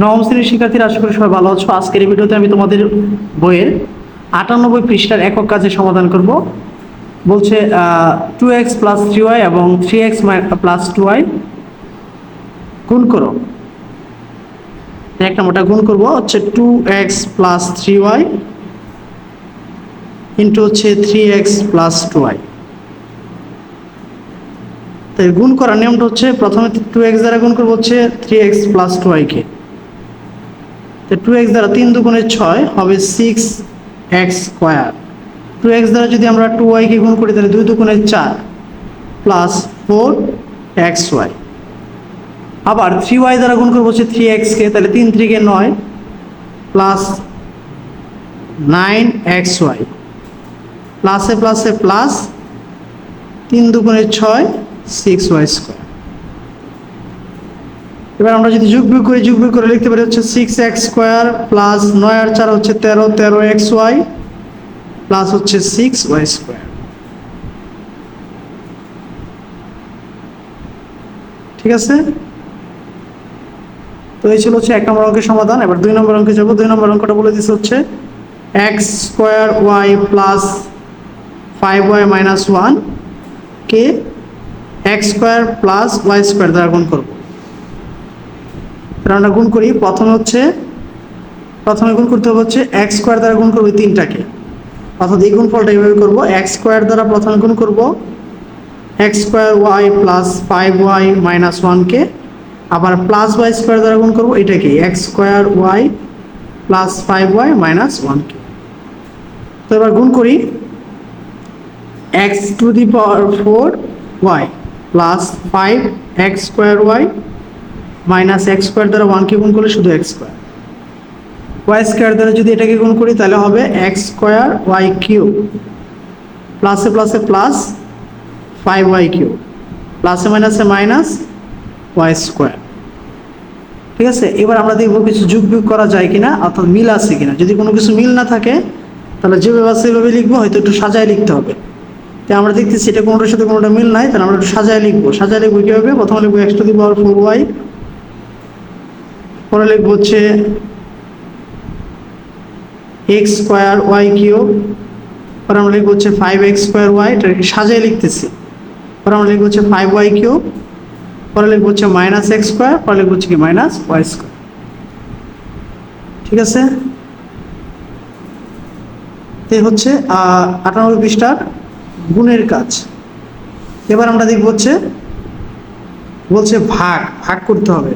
নবম শ্রেণীর শিক্ষার্থীরা, আশা করি সবাই ভালো আছো। আজকের এই ভিডিওতে আমি তোমাদের বইয়ের 98 পৃষ্ঠার একক কাজের সমাধান করব। বলছে 2x প্লাস 3y এবং 3x প্লাস 2y গুণ করো। এক নম্বরটা গুণ করব হচ্ছে 2x প্লাস 3y ইন্টু হচ্ছে 3x প্লাস 2y। তাই গুণ করার নিয়মটা হচ্ছে প্রথমে 2x দ্বারা গুণ করবো হচ্ছে 3x প্লাস 2y কে। তো 2x দ্বারা 3 দুগুণে 6 হবে 6x স্কোয়ার। 2x দ্বারা যদি আমরা 2y কে গুণ করি তাহলে 2 দুগুণে 4 প্লাস 4xy। আবার 3y দ্বারা গুণ করবো হচ্ছে 3x কে, তাহলে 3 3 9 প্লাস 9xy প্লাসে প্লাসে প্লাস 3 দুগুণে 6 6y স্কোয়ার। এবার আমরা যদি যোগ বিয়োগ করে লিখতে পারি হচ্ছে 6x স্কোয়ার প্লাস 9 আর 4 হচ্ছে 13 13xy প্লাস হচ্ছে 6y স্কোয়ার। ঠিক আছে, তো এই ছিল হচ্ছে 1 নম্বর অঙ্কের সমাধান। এবার 2 নম্বর অঙ্কে যাব। 2 নম্বর অঙ্কটা বলে দিচ্ছে হচ্ছে x square y plus 5y minus 1 কে x square plus y square দ্বারা গুণ করব। আমরা গুণ করি। প্রথমে গুণ করতে হবে হচ্ছে x স্কোয়ার দ্বারা গুণ করব তিনটাকে, অর্থাৎ এই গুণফলটা এইভাবে করব। x স্কোয়ার দ্বারা প্রথমে গুণ করব x square y plus 5y minus 1 কে, আবার প্লাস y স্কোয়ার দ্বারা গুণ করব এটাকে x square y plus 5y minus 1 কে। তো এবার গুণ করি x to the power 4y plus 5x square y minus x square দ্বারা 1 কে গুণ করলে শুধু x স্কোয়ার। y স্কোয়ার দ্বারা যদি এটাকে গুণ করি তাহলে হবে x স্কোয়ার y কিউব প্লাসে প্লাসে প্লাস 5y কিউব প্লাসে মাইনাসে মাইনাস y স্কোয়ার। ঠিক আছে, এবার আমরা দেখব কিছু যোগ বিয়োগ করা যায় কিনা, অর্থাৎ মিল আছে কিনা। যদি কোনো কিছু মিল না থাকে তাহলে যেভাবে আছে সেভাবে লিখবো, হয়তো একটু সাজায় লিখতে হবে। তাই আমরা দেখতেছি এটা কোনোটার সাথে কোনোটা মিল নাই, তাহলে আমরা একটু সাজায় লিখবো। কীভাবে? প্রথমে লিখবো x to the power 4y, পরে লিখবো হচ্ছে x স্কোয়ার y কিউব, পরে আমরা লিখবো হচ্ছে 5x স্কোয়ার y, এটাকে সাজায় লিখতেছি। পরে আমরা লিখবো হচ্ছে 5y কিউব, পরে লিখবো হচ্ছে মাইনাস x স্কোয়ার, পরে লিখবো হচ্ছে কি মাইনাস y স্কোয়ার। ঠিক আছে, এই হচ্ছে 98 পৃষ্ঠার গুণের কাজ। এবার আমরা দেখবো বলছে ভাগ করতে হবে।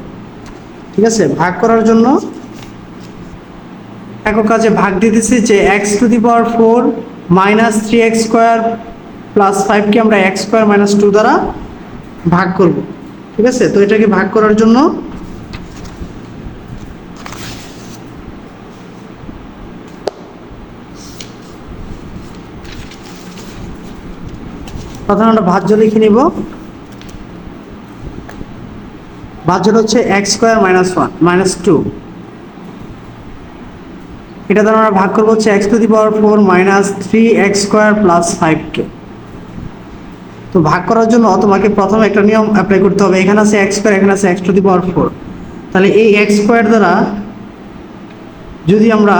ঠিক আছে, ভাগ করার জন্য একক কাজে ভাগ দিয়ে দিচ্ছি যে x to the power 4 minus 3x square plus 5 কে আমরা x স্কোয়ার মাইনাস 2 দ্বারা ভাগ করব। ঠিক আছে, তো এটাকে ভাগ করার জন্য প্রথমে আমরা ভাজ্য লিখে নিব। ভাজ্যটা হচ্ছে x স্কোয়ার মাইনাস 1 মাইনাস 2, এটা দ্বারা আমরা ভাগ করবো হচ্ছে x to the power 4 minus 3x square plus 5 কে। তো ভাগ করার জন্য তোমাকে প্রথমে একটা নিয়ম অ্যাপ্লাই করতে হবে। এখানে আছে x স্কোয়ার, এখানে আছে x টু দি পাওয়ার 4, তাহলে এই x স্কোয়ার দ্বারা যদি আমরা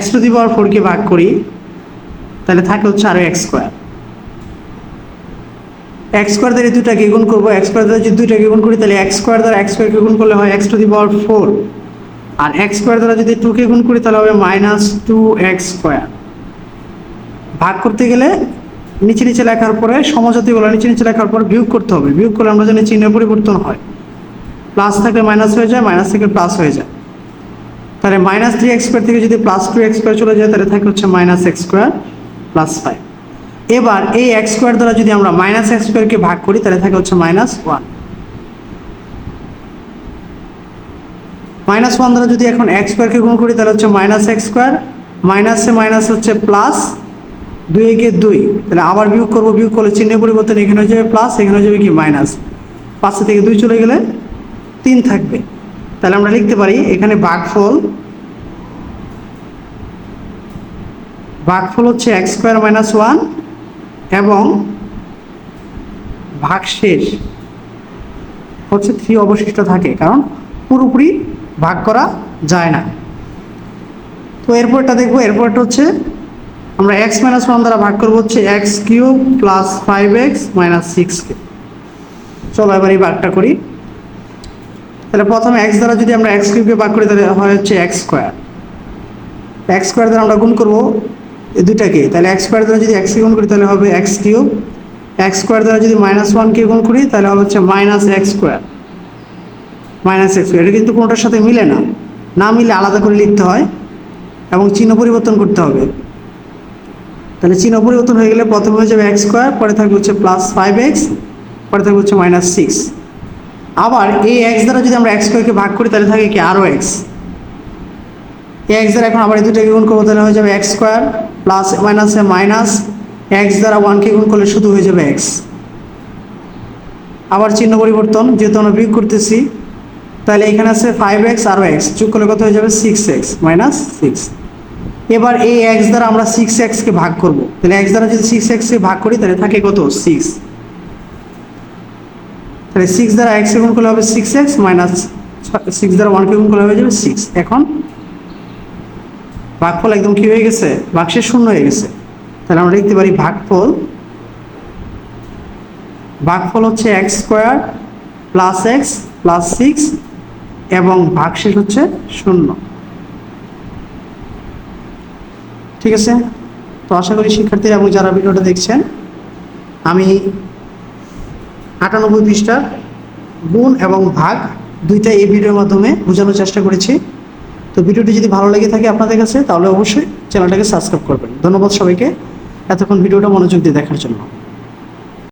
x টু দি পাওয়ার 4 কে ভাগ করি তাহলে থাকে হচ্ছে আরো x স্কোয়ার। x স্কোয়ার দ্বারা এই দুটাকে গুণ করবো। x স্কোয়ার দ্বারা যদি দুইটাকে গুণ করি তাহলে x স্কোয়ার দ্বারা x স্কোয়ারকে গুণ করলে হয় x টু দি পাওয়ার 4, আর x স্কোয়ার দ্বারা যদি 2 কে গুণ করি তাহলে হবে মাইনাস 2x স্কোয়ার। ভাগ করতে গেলে নিচে নিচে লেখার পরে সমজাতীয়গুলো নিচে নিচে লেখার পর বিয়োগ করতে হবে। বিয়োগ করলে আমরা জানি চিহ্নের পরিবর্তন হয়, প্লাস থাকলে মাইনাস হয়ে যায়, মাইনাস থেকে প্লাস হয়ে যায়। তাহলে মাইনাস 3x স্কোয়ার থেকে যদি প্লাস 2x স্কোয়ার চলে যায় তাহলে থাকে হচ্ছে মাইনাস x স্কোয়ার প্লাস 5। এবার এই x স্কোয়ার দ্বারা যদি আমরা মাইনাস x স্কোয়ারকে ভাগ করি তাহলে থাকে হচ্ছে মাইনাস 1। মাইনাস 1 দ্বারা যদি এখন x স্কোয়ারকে গুণ করি তাহলে হচ্ছে মাইনাস x স্কোয়ার, মাইনাসে মাইনাস হচ্ছে প্লাস, 2 একে 2, তাহলে আবার বিয়োগ করবো। বিয়োগ করলে চিহ্নের পরিবর্তন, এখানে হয়ে যাবে প্লাস, এখানে হয়ে যাবে কি মাইনাস। 5 থেকে 2 চলে গেলে 3 থাকবে। তাহলে আমরা লিখতে পারি এখানে ভাগফল হচ্ছে x স্কোয়ার মাইনাস 1 এবং ভাগশেষ হচ্ছে 3 অবশিষ্ট থাকে, কারণ পুরোপুরি ভাগ করা যায় না। তো এরপরটা দেখবো, এরপরটা হচ্ছে আমরা x মাইনাস ওয়ান দ্বারা ভাগ করবো হচ্ছে x cube plus 5x minus 6কে। চলো এবার এই ভাগটা করি। তাহলে প্রথমে x দ্বারা যদি আমরা এক্স কিউবকে ভাগ করি তাহলে হয় হচ্ছে এক্স স্কোয়ার। এক্স স্কোয়ার দ্বারা আমরা গুণ করবো এই দুটাকে, তাহলে এক্স স্কোয়ার দ্বারা যদি এক্সকে গুণ করি তাহলে হবে এক্স কিউব, এক্স স্কোয়ার দ্বারা যদি মাইনাস ওয়ানকে গুণ করি তাহলে হবে হচ্ছে minus x square, minus x square. এটা কিন্তু কোনোটার সাথে মিলে না, না মিলে আলাদা করে লিখতে হয় এবং চিহ্ন পরিবর্তন করতে হবে। তাহলে চিহ্ন পরিবর্তন হয়ে গেলে প্রথমে হয়ে যাবে এক্স স্কোয়ার, পরে থাকবে হচ্ছে প্লাস 5x, পরে থাকবে হচ্ছে মাইনাস 6। আবার এই এক্স দ্বারা যদি আমরা এক্স স্কোয়ারকে ভাগ করি তাহলে থাকে কি আরও এক্স। এই এক্স দ্বারা এখন আবার এই দুটাকে গুণ করবো তাহলে হয়ে যাবে এক্স স্কোয়ার প্লাস মাইনাসে মাইনাস, এক্স দ্বারা ওয়ানকে গুণ করলে শুধু হয়ে যাবে এক্স। আবার চিহ্ন পরিবর্তন, যেহেতু আমরা বিয়োগ করতেছি তাহলে এখানে আছে 5x আরও এক্স, যোগ করলে কত হয়ে যাবে 6x মাইনাস 6। এবার এই এক্স দ্বারা আমরা 6xকে ভাগ করব, তাহলে এক্স দ্বারা যদি 6xকে ভাগ করি তাহলে থাকে কত 6। তাহলে 6 দ্বারা এক্সকে গুণ করলে হবে 6x মাইনাস 6 দ্বারা 1কে গুণ করলে হয়ে যাবে 6। এখন ভাগফল একদম কি হয়ে গেছে, ভাগশেষ শূন্য হয়ে গেছে। তাহলে আমরা লিখতে পারি ভাগফল হচ্ছে x square plus x plus 6 এবং ভাগশেষ হচ্ছে শূন্য। ঠিক আছে, তো আশা করি শিক্ষার্থীরা এবং যারা ভিডিওটা দেখছেন, আমি 98 পৃষ্ঠা গুণ এবং ভাগ দুইটা এই ভিডিওর মাধ্যমে বোঝানোর চেষ্টা করেছি। তো ভিডিওটি যদি ভালো লেগে থাকে আপনাদের কাছে তাহলে অবশ্যই চ্যানেলটাকে সাবস্ক্রাইব করবেন। ধন্যবাদ সবাইকে এতক্ষণ ভিডিওটা মনোযোগ দিয়ে দেখার জন্য।